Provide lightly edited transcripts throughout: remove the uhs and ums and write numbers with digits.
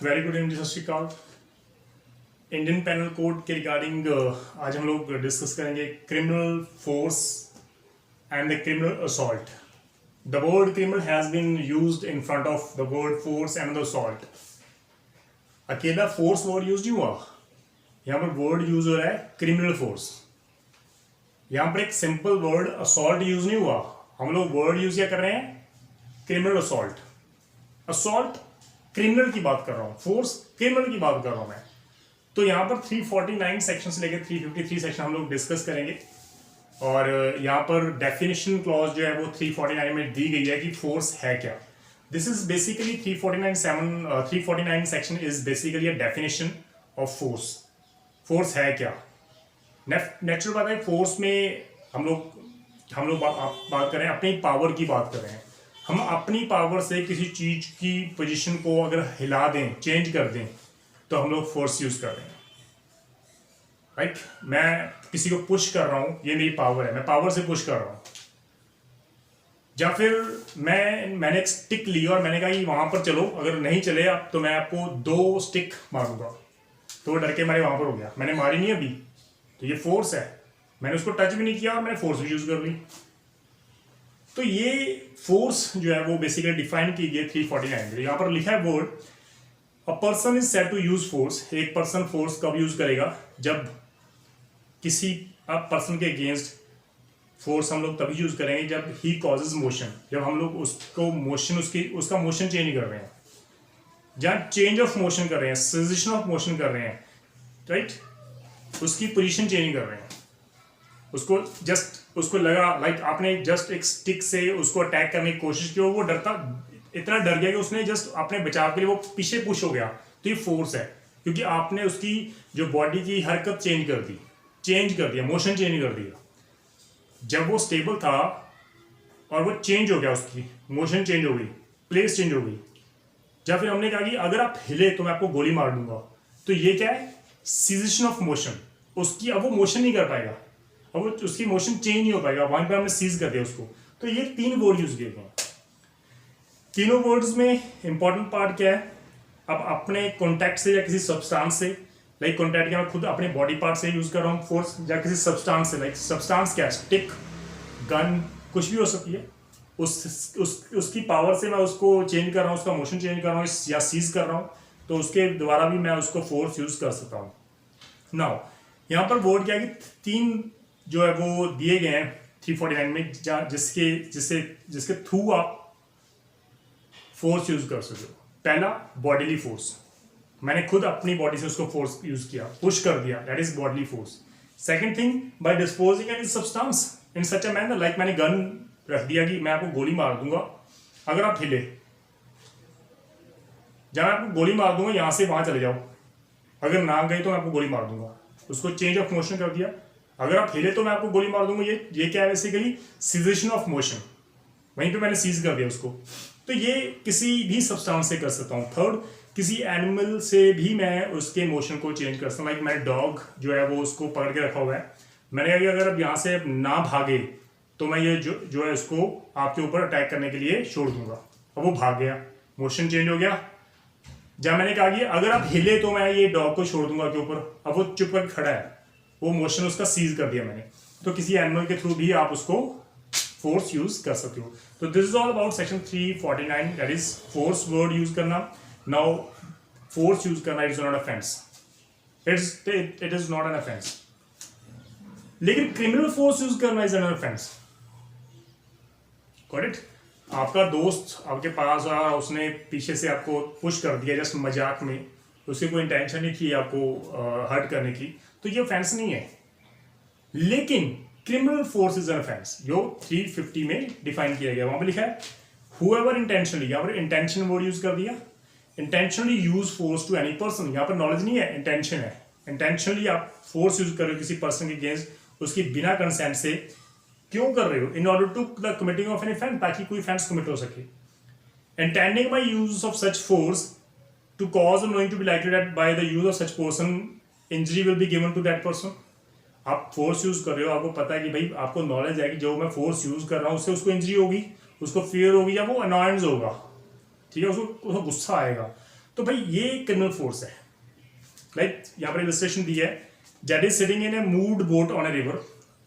Very good evening, सत श्रीकाल। Indian penal code के रिगार्डिंग आज हम लोग डिस्कस करेंगे criminal force and the criminal assault. The word criminal has been used in front of the word force and the assault. अकेला force word use नहीं हुआ, यहाँ पर वर्ड यूज हो रहा है क्रिमिनल फोर्स। यहाँ पर एक सिंपल वर्ड असॉल्ट यूज नहीं हुआ, हम लोग वर्ड यूज क्या कर रहे हैं, क्रिमिनल असॉल्ट। असॉल्ट क्रिमिनल की बात कर रहा हूं, फोर्स क्रिमिनल की बात कर रहा हूं मैं। तो यहां पर 349 सेक्शन से लेकर 353 सेक्शन हम लोग डिस्कस करेंगे और यहां पर डेफिनेशन क्लॉज जो है वो 349 में दी गई है कि फोर्स है क्या। This is basically 349 section is basically a definition of force. Force है क्या, नेचुरल बात है। फोर्स में हम लोग बात कर रहे हैं, अपनी पावर की बात कर रहे हैं। हम अपनी पावर से किसी चीज की पोजीशन को अगर हिला दें, चेंज कर दें, तो हम लोग फोर्स यूज कर रहे हैं। राइट, मैं किसी को पुश कर रहा हूं, ये मेरी पावर है, मैं पावर से पुश कर रहा हूं। या फिर मैंने एक स्टिक ली और मैंने कहा कि वहां पर चलो, अगर नहीं चले आप तो मैं आपको 2 स्टिक मारूंगा, तो वो डर के मारे वहां पर हो गया, मैंने मारी नहीं अभी, तो ये फोर्स है। मैंने उसको टच भी नहीं किया और मैंने फोर्स भी यूज कर ली। तो ये फोर्स जो है वो बेसिकली डिफाइन की गई 349 में। यहाँ पर लिखा है word a person is said to use force. एक पर्सन फोर्स कब यूज करेगा, जब किसी पर्सन के अगेंस्ट फोर्स हम लोग तभी यूज करेंगे जब ही कॉजेज मोशन, जब हम लोग उसको मोशन उसका मोशन चेंज कर रहे हैं, जहाँ चेंज ऑफ मोशन कर रहे हैं, सेसेशन ऑफ मोशन कर रहे हैं, राइट, उसकी पोजीशन चेंज कर रहे हैं। उसको लगा लाइक आपने जस्ट एक स्टिक से उसको अटैक करने की कोशिश की, वो इतना डर गया कि उसने जस्ट अपने बचाव के लिए वो पीछे पुश हो गया। तो ये फोर्स है, क्योंकि आपने उसकी जो बॉडी की हरकत चेंज कर दिया, मोशन चेंज कर दिया। जब वो स्टेबल था और वो चेंज हो गया, उसकी मोशन चेंज हो गई, प्लेस चेंज हो गई। या फिर हमने कहा कि अगर आप हिले तो मैं आपको गोली मार दूंगा, तो ये क्या है, सीजेशन ऑफ मोशन। उसकी अब वो मोशन नहीं कर पाएगा, अब उसकी मोशन चेंज नहीं हो पाएगा, वहां पर हमने सीज कर दिया उसको। तो ये 3 वर्ड यूज किए गए। तीनों वर्ड्स में इंपॉर्टेंट पार्ट क्या है, अब अपने कॉन्टैक्ट से या किसी सब्सटेंस से, लाइक कॉन्टैक्ट क्या, मैं खुद अपने बॉडी पार्ट से यूज कर रहा हूँ फोर्स, या किसी सब्सटेंस से, लाइक सब्सटेंस क्या है, स्टिक, गन, कुछ भी हो सकती है। उसकी पावर से मैं उसको चेंज कर रहा हूँ, उसका मोशन चेंज कर रहा हूँ या सीज कर रहा हूँ, तो उसके द्वारा भी मैं उसको फोर्स यूज कर सकता हूँ। नाउ यहाँ पर वर्ड क्या है कि 3 जो है वो दिए गए हैं 349 में, जिसके थ्रू आप फोर्स यूज कर सकते हो। पहला, बॉडीली फोर्स, मैंने खुद अपनी बॉडी से उसको फोर्स यूज किया, पुश कर दिया, that is bodily force. Second thing, by disposing any substance in such a manner, like मैंने गन रख दिया कि मैं आपको गोली मार दूंगा अगर आप हिले, जब मैं आपको गोली मार दूंगा यहां से वहां चले जाओ, अगर ना गए तो मैं आपको गोली मार दूंगा। उसको चेंज ऑफ मोशन कर दिया, अगर आप हिले तो मैं आपको गोली मार दूंगा। ये क्या है, बेसिकली सीजेशन ऑफ मोशन, वहीं पे मैंने सीज कर दिया उसको। तो ये किसी भी सब्सटेंस से कर सकता हूँ। थर्ड, किसी एनिमल से भी मैं उसके मोशन को चेंज कर सकता हूँ। लाइक मैंने डॉग जो है वो उसको पकड़ के रखा हुआ है, मैंने कहा कि अगर अब यहाँ से ना भागे तो मैं ये जो है उसको आपके ऊपर अटैक करने के लिए छोड़ दूंगा। अब वो भाग गया, मोशन चेंज हो गया। जब मैंने कहा कि अगर आप हिले तो मैं ये डॉग को छोड़ दूंगा के ऊपर, अब वो चुप कर खड़ा है, वो मोशन उसका सीज कर दिया मैंने। तो किसी एनिमल के थ्रू भी आप उसको फोर्स यूज कर सकते हो। तो this is all about section 349, that is force word use करना। नाउ फोर्स यूज करना is not offence, it is not an offence. लेकिन क्रिमिनल फोर्स यूज करना is an offence. Got it? आपका दोस्त आपके पास आया, उसने पीछे से आपको पुश कर दिया जस्ट मजाक में, उसकी कोई इंटेंशन नहीं थी आपको हर्ट करने की, तो ये ऑफेंस नहीं है। लेकिन criminal force is an offence, जो 350 में डिफाइन किया गया। वहां पर लिखा है whoever intentionally, यहाँ पर इंटेंशन वर्ड यूज कर दिया, intentionally use force to any person. यहाँ पर नॉलेज नहीं है, इंटेंशन है। इंटेंशनली आप फोर्स यूज कर रहे हो किसी पर्सन के अगेंस्ट, उसकी बिना कंसेंट से। क्यों कर रहे हो? In order to the committing of an offence, ताकि कोई ऑफेंस कमिट हो सके। Intending by use of such force to cause knowing to be likely that by the use of such person injury will be given to that person. आप force use कर रहे हो, आपको पता है कि भाई, आपको नॉलेज है कि जो मैं फोर्स यूज कर रहा हूँ उससे उसको इंजरी होगी, उसको फियर होगी या वो अनॉयंस होगा, ठीक है, उसको गुस्सा आएगा। तो तो भाई ये क्रिमिनल फोर्स है। लाइक यहाँ पर इलस्ट्रेशन दी है, Z is sitting in a moored boat on a river.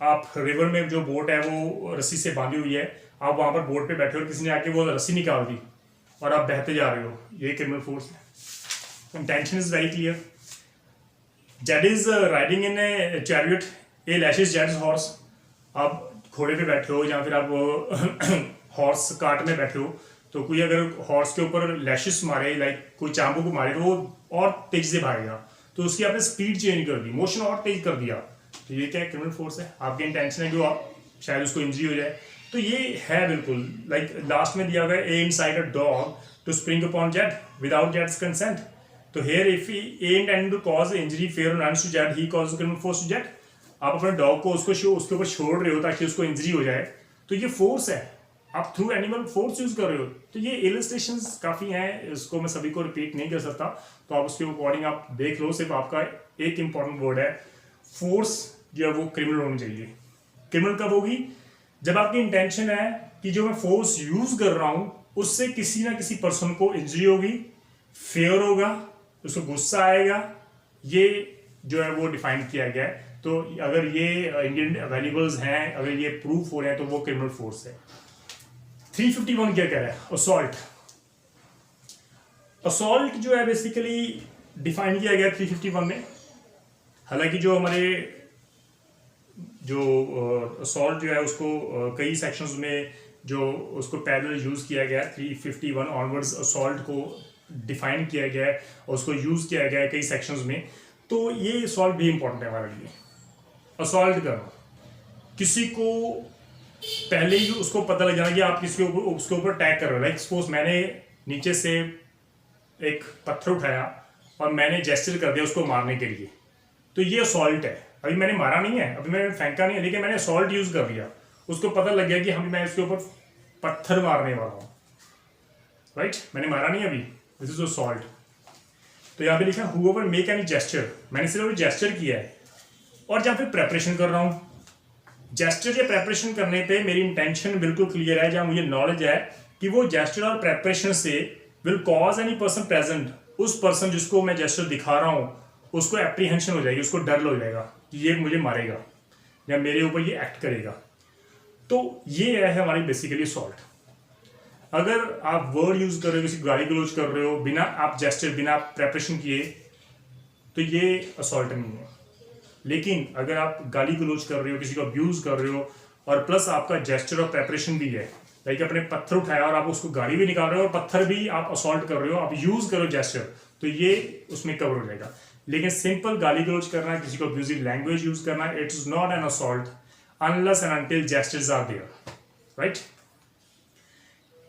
आप रिवर में जो बोट है वो रस्सी से बांधी हुई है, आप वहां पर बोट पे बैठे हो और किसी ने आके वो रस्सी निकाल दी और आप बहते जा रहे हो, ये क्रिमिनल फोर्स है। Intention is very clear. Z is riding in a chariot, A lashes जैट्स हॉर्स। आप घोड़े पे बैठे हो या फिर आप हॉर्स कार्ट में बैठे हो, तो कोई अगर हॉर्स के ऊपर लैशेस मारे, लाइक कोई चाबुक को मारे, तो वो और तेजी से भागेगा, तो उसकी आपने स्पीड चेंज कर दी, मोशन और तेज कर दिया, तो ये क्या है? क्रिमिनल फोर्स है। आपकी इंटेंशन है कि आप शायद उसको इंजरी हो जाए, तो ये है बिल्कुल। लाइक लास्ट में दिया हुआ है, incites a dog to spring upon Z without जेट्स कंसेंट। तो here if he aimed and to cause injury fear और to Z, he cause criminal force to Z. आप अपने डॉग को उसके ऊपर छोड़ रहे हो ताकि उसको इंजरी हो जाए, तो ये फोर्स है, आप थ्रू एनिमल फोर्स यूज कर रहे हो। तो ये इलस्ट्रेशंस काफी हैं, इसको मैं सभी को रिपीट नहीं कर सकता, तो आप उसके अकॉर्डिंग आप देख लो। सिर्फ आपका एक इंपॉर्टेंट वर्ड है, फोर्स जो है वो क्रिमिनल होनी चाहिए। क्रिमिनल कब होगी? जब आपकी इंटेंशन है कि जो मैं फोर्स यूज कर रहा हूं उससे किसी ना किसी पर्सन को इंजरी होगी, फेयर होगा, उसको गुस्सा आएगा, ये जो है वो डिफाइन किया गया है। तो अगर ये इंडियन वैल्यूबल्स हैं, अगर ये प्रूफ हो रहे हैं, तो वो क्रिमिनल फोर्स है। 351 क्या कह रहा है? असॉल्ट। असॉल्ट जो है बेसिकली डिफाइन किया गया 351 में। हालांकि जो हमारे जो असॉल्ट जो है उसको कई सेक्शंस में जो उसको पैरेलल यूज किया गया है, 351 ऑनवर्ड्स असॉल्ट को डिफाइन किया गया है और उसको यूज किया गया है कई सेक्शंस में। तो ये असॉल्ट भी इंपॉर्टेंट है हमारे लिए। असॉल्ट करना, किसी को पहले ही उसको पता लग जाना कि आप किसी को उसके ऊपर अटैक कर रहे हो। लाइक सपोज मैंने नीचे से एक पत्थर उठाया और मैंने जेस्चर कर दिया उसको मारने के लिए, तो ये असॉल्ट है। अभी मैंने मारा नहीं है, अभी मैंने फेंका नहीं है, लेकिन मैंने असॉल्ट यूज कर दिया, उसको पता लग गया कि हम मैं इसके ऊपर पत्थर मारने वाला हूँ, राइट? मैंने मारा नहीं अभी, दिस इज असॉल्ट। तो यहाँ पे लिखा हूएवर मेक एनी जेस्चर, मैंने सिर्फ जेस्चर किया है और जहाँ पे प्रेपरेशन कर रहा हूँ। जेस्चर या प्रेपरेशन करने पे मेरी इंटेंशन बिल्कुल क्लियर है, जहाँ मुझे नॉलेज है कि वो जेस्चर और प्रेपरेशन से will cause any person present, उस पर्सन जिसको मैं जेस्चर दिखा रहा हूँ उसको एप्रीहेंशन हो जाएगी, उसको डर लग जाएगा कि ये मुझे मारेगा या मेरे ऊपर ये एक्ट करेगा। तो ये है हमारी बेसिकली असॉल्ट। अगर आप वर्ड यूज कर रहे हो, किसी गाली गलौज कर रहे हो बिना आप जेस्चर, बिना प्रेपरेशन किए, तो ये असॉल्ट नहीं है। लेकिन अगर आप गाली गलौज कर रहे हो, किसी को अब्यूज कर रहे हो और प्लस आपका जेस्चर और प्रेपरेशन भी है, लाइक अपने पत्थर उठाया और आप उसको गाली भी निकाल रहे हो और पत्थर भी आप असॉल्ट कर रहे हो, आप यूज करो जेस्चर, तो ये उसमें कवर हो जाएगा। लेकिन सिंपल गाली गलौज करना, किसी को अब्यूजिव लैंग्वेज यूज करना, it is not an assault unless and until gestures are there, right?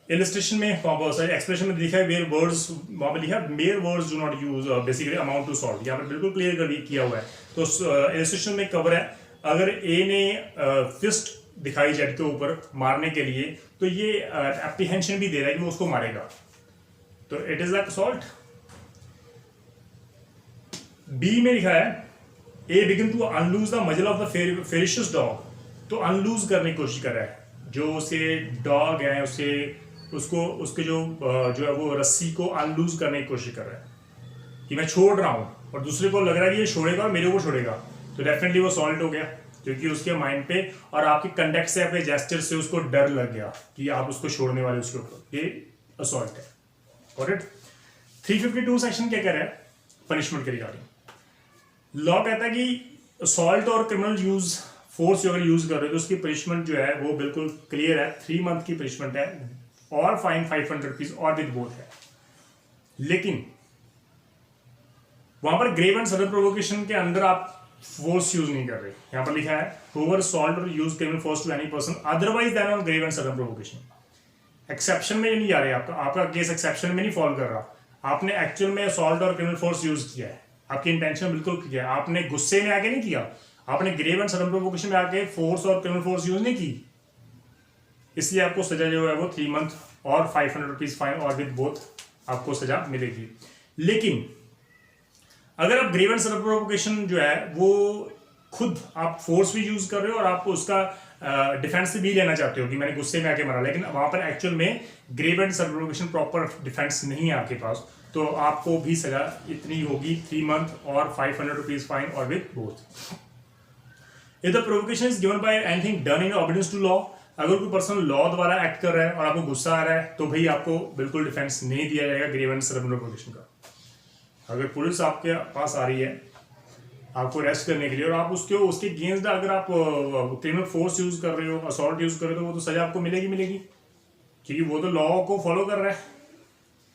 Illustration में एक्सप्रेशन में लिखा है वेयर वर्ड्स, वहां पे लिखा है mere words do not use basically amount to assault, यहाँ पर बिल्कुल क्लियर किया हुआ है। तो इलस्ट्रेशन में कवर है, अगर ए ने फिस्ट दिखाई जेड के ऊपर मारने के लिए, तो ये एप्रीहेंशन भी दे रहा है कि वो उसको मारेगा, तो it is like assault. B में लिखा है A begin to unloose the muzzle of the ferocious dog, तो अनलूज करने की कोशिश कर रहा है, जो उसे डॉग है उसके जो है वो रस्सी को अनलूज करने की कोशिश कर रहा है कि मैं छोड़ रहा हूं और दूसरे को लग रहा है कि ये छोड़ेगा और मेरे ऊपर छोड़ेगा, तो डेफिनेटली वो असॉल्ट हो गया, क्योंकि उसके माइंड पे और आपके कंडक्ट से, अपने जेस्चर से उसको डर लग गया कि आप उसको छोड़ने वाले उसके ऊपर, ये असॉल्ट है। Got it? 352 सेक्शन क्या कह रहा है? पनिशमेंट के रिगार्डिंग लॉ कहता है कि असॉल्ट और क्रिमिनल यूज फोर्स अगर यूज कर रहे हो तो उसकी पनिशमेंट जो है वो बिल्कुल क्लियर है, 3 मंथ की पनिशमेंट है और फाइन 500 रुपीज और विद बोथ है। लेकिन वहां पर ग्रेव एंड सडन प्रोवोकेशन के अंदर आप फोर्स यूज नहीं कर रहे। यहां पर लिखा है whoever assault or use criminal force to any person otherwise than on grave and sudden provocation। Exception में नहीं जा रहे, आपका केस एक्सेप्शन में नहीं फॉल कर रहा, आपने एक्चुअल में असॉल्ट और क्रिमिनल फोर्स यूज किया है, आपकी इंटेंशन बिल्कुल किया है, आपने गुस्से में आके नहीं किया, आपने ग्रेव एंड सडन प्रोवोकेशन में आके फोर्स और क्रिमिनल फोर्स यूज नहीं की, इसलिए आपको सजा जो है वो 3 मंथ और 500 रुपीज फाइन और विद बोथ आपको सजा मिलेगी। लेकिन अगर आप ग्रेव एंड सडन प्रोवोकेशन जो है वो खुद आप फोर्स भी यूज कर रहे हो और आप उसका डिफेंस भी लेना चाहते हो कि मैंने गुस्से में आके मारा, लेकिन वहां पर एक्चुअल में grave and sudden provocation proper defence नहीं है आपके पास, तो आपको भी सजा इतनी होगी 3 मंथ और 500 रुपीज फाइन और with both. If the provocation is given by anything done in obedience to law, अगर कोई पर्सन लॉ द्वारा एक्ट कर रहा है और आपको गुस्सा आ रहा है तो भाई आपको बिल्कुल डिफेंस नहीं दिया जाएगा ग्रीवेंस प्रोवोकेशन का। अगर पुलिस आपके पास आ रही है आपको अरेस्ट करने के लिए और आप उसके अगेंस्ट अगर आप क्रिमिनल फोर्स यूज कर रहे हो, असॉल्ट यूज कर रहे हो, तो वो तो सजा आपको मिलेगी क्योंकि वो तो लॉ को फॉलो कर रहा है।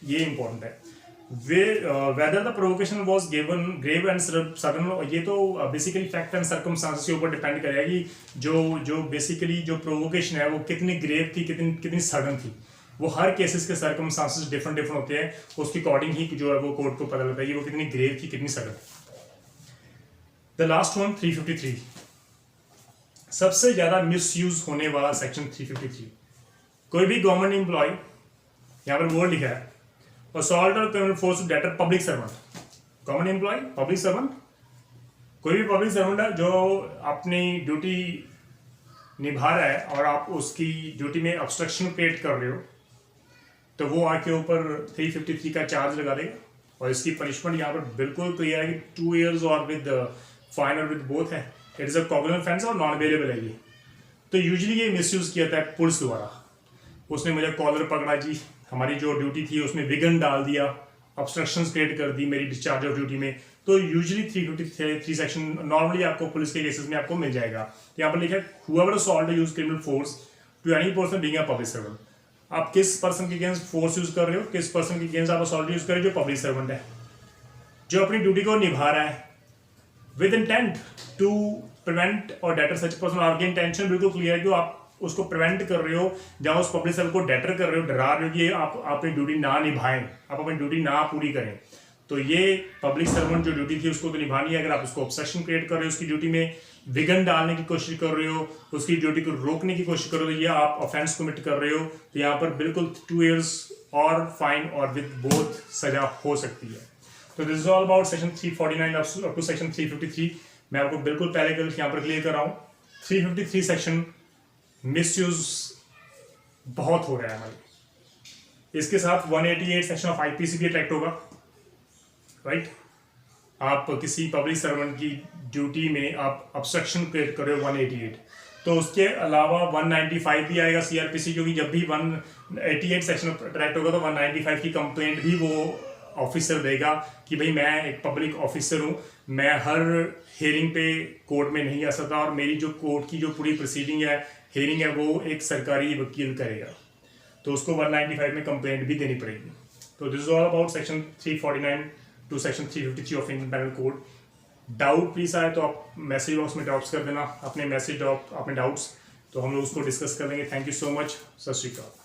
ये इंपॉर्टेंट है। Whether the provocation was given grave and sudden, ये तो बेसिकली फैक्ट एंड सर्कमस्टांसेस के ऊपर डिपेंड करेगा कि जो बेसिकली जो प्रोवोकेशन है वो कितनी ग्रेव थी, कितनी सडन थी। वो हर केसेस के सर्कमस्टांसेस डिफरेंट होते हैं, उसके अकॉर्डिंग ही जो है वो कोर्ट को पता लगता है कि वो कितनी ग्रेव थी, कितनी सडन। द लास्ट वन 353, सबसे ज्यादा मिसयूज होने वाला सेक्शन 353। कोई भी गवर्नमेंट एम्प्लॉय, यहाँ पर वर्ड लिखा है असॉल्ट और criminal force to deter public servant, government employ, public servant, कोई भी पब्लिक सर्वेंट है जो अपनी ड्यूटी निभा रहा है और आप उसकी ड्यूटी में ऑब्स्ट्रक्शन क्रिएट कर रहे हो तो वो आपके ऊपर 353 का चार्ज लगा देगा और इसकी पनिशमेंट यहाँ पर बिल्कुल क्लियर है कि 2 years और विद फाइन और विद बोथ है। It is a Cognizant offence और नॉन अवेलेबल है ये। तो यूजुअली ये मिसयूज किया जाता है पुलिस द्वारा। उसने मुझे कॉलर पकड़ा जी, हमारी जो ड्यूटी थी उसमें विघन डाल दिया, ऑब्स्ट्रक्शंस क्रिएट कर दी मेरी डिस्चार्ज ऑफ ड्यूटी में, तो यूजुअली 353 सेक्शन नॉर्मली आपको पुलिस के केसेस में आपको मिल जाएगा। यहाँ पर लिखा है whoever assault use criminal force to any person being a public servant. आप किस पर्सन के अगेंस्ट फोर्स यूज कर रहे हो, किस पर्सन के अगेंस्ट आप असॉल्ट यूज कर रहे हो, जो पब्लिक सर्वेंट है, जो अपनी ड्यूटी को निभा रहा है विद इंटेंट टू प्रिवेंट और डेटर सच पर्सन। आपकी इंटेंशन बिल्कुल क्लियर है कि आप उसको प्रिवेंट कर रहे हो, जहां उस पब्लिक सर्वेंट को डेटर कर रहे हो, डरा रहे हो कि आप अपनी ड्यूटी ना निभाएं, आप अपनी ड्यूटी ना पूरी करें। तो ये पब्लिक सर्वेंट जो ड्यूटी थी उसको तो निभानी है। अगर आप उसको ऑब्सेशन क्रिएट कर रहे हो, उसकी ड्यूटी में विघन डालने की कोशिश कर रहे हो, उसकी ड्यूटी को रोकने की कोशिश कर रहे हो, ये आप ऑफेंस कमिट कर रहे हो, तो यहाँ पर बिल्कुल 2 years और फाइन और विद बोथ सजा हो सकती है। तो this is all about section 349 up to section 353। मैं आपको बिल्कुल पहले यहाँ पर क्लियर कर रहा हूँ। 353 सेक्शन मिसयूज बहुत हो रहा है हमारे। इसके साथ 188 सेक्शन ऑफ आईपीसी भी अट्रैक्ट होगा, राइट। आप किसी पब्लिक सर्वेंट की ड्यूटी में आप ऑब्स्ट्रक्शन क्रिएट कर रहे हो 188, तो उसके अलावा 195 भी आएगा सीआरपीसी, क्योंकि जब भी 188 सेक्शन अट्रैक्ट होगा तो 195 की कंप्लेंट भी वो ऑफिसर देगा कि भाई मैं एक पब्लिक ऑफिसर हूँ, मैं हर हियरिंग पे कोर्ट में नहीं आ सकता और मेरी जो कोर्ट की जो पूरी प्रोसीडिंग है, हियरिंग है, वो एक सरकारी वकील करेगा, तो उसको 195 में कंप्लेंट भी देनी पड़ेगी। तो this is all about section 349 to section 353 of Indian penal code. Doubt please आए तो आप मैसेज बॉक्स में ड्रॉप्स कर देना अपने मैसेज, अपने डाउट्स, तो हम लोग उसको डिस्कस कर लेंगे। Thank you so much. सत श्री अकाल।